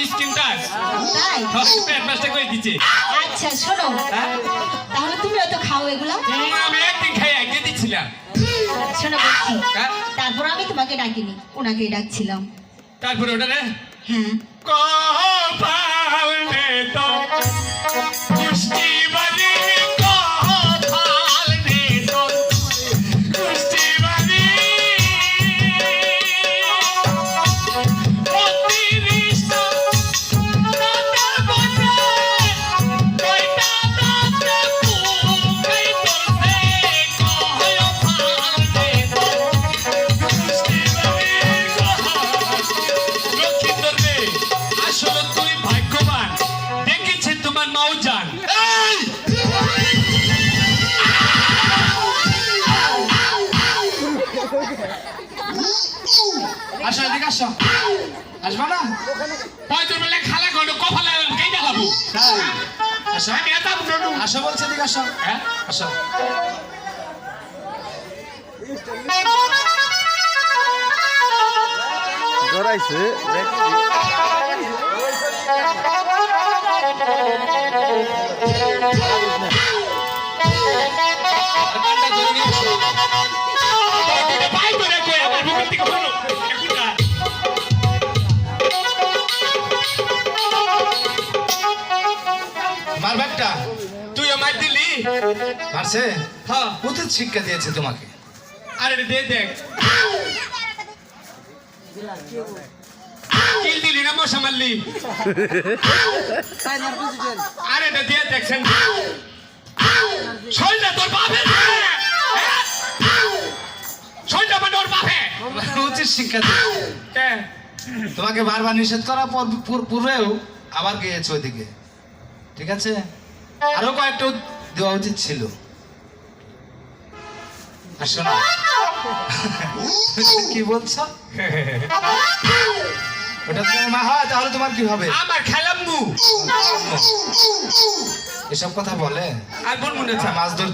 Skin touch তাই পেট master কই দিছে আচ্ছা শোনো তাহলে তুমি তো খাও এগুলো আমি একদিন খাই আগে দিছিলাম শোনো বলছি হ্যাঁ? তারপর আমি তোমাকে ডাকিনি ওনাকে ডাকছিলাম তারপরে ওটা রে হ্যাঁ কপালে তো কুষ্টি বাড়ি কপালে তো কুষ্টি বাড়ি অতিরিক্ত দাঁতের বসে কয়টা দাঁতে পুকাই তোরছে কপালে তো কুষ্টি বাড়ি লক্ষ্মীন্দর রে আসলে তুই ভাগ্যবান দেখেছে তোমার নৌজান আসো এদিকে আসো আসবা না হয়তো বলে খালা গন্ড কপালে কেটে খাবো তাই আসো আমি এটা বুঝলো আসো বলছে এদিকে আসো হ্যাঁ আসো জড়াইছে দেখছি কান্ডা ধরে নিয়ে আসো ভাই ধরে কই আমার বুকের দিকে হলো একুটা মার ব্যাগটা তুই আমার দিলি মারছে হ্যাঁ উচিত শিক্ষা দিয়েছে তোমাকে আরে দে দেখ কিল দিলি না মশা মারলি আরে এটা দিয়ে দেখছেন শরীরটা তোর বাপে শরীরটা মানে ওর বাপে উচিত শিক্ষা দিয়েছে কে তোমাকে বারবার নিষেধ করার পর পূর্বেও আবার গিয়েছে ওইদিকে ঠিক আছে আরো কয়েকটা দেওয়া উচিত ছিল আর শোনো কি বলছো ওটা তোমার মা হয় তাহলে তোমার কি হবে আমার খেলাম মু এসব কথা বলে আর বোন মনে আচ্ছা, মাছ ধরতে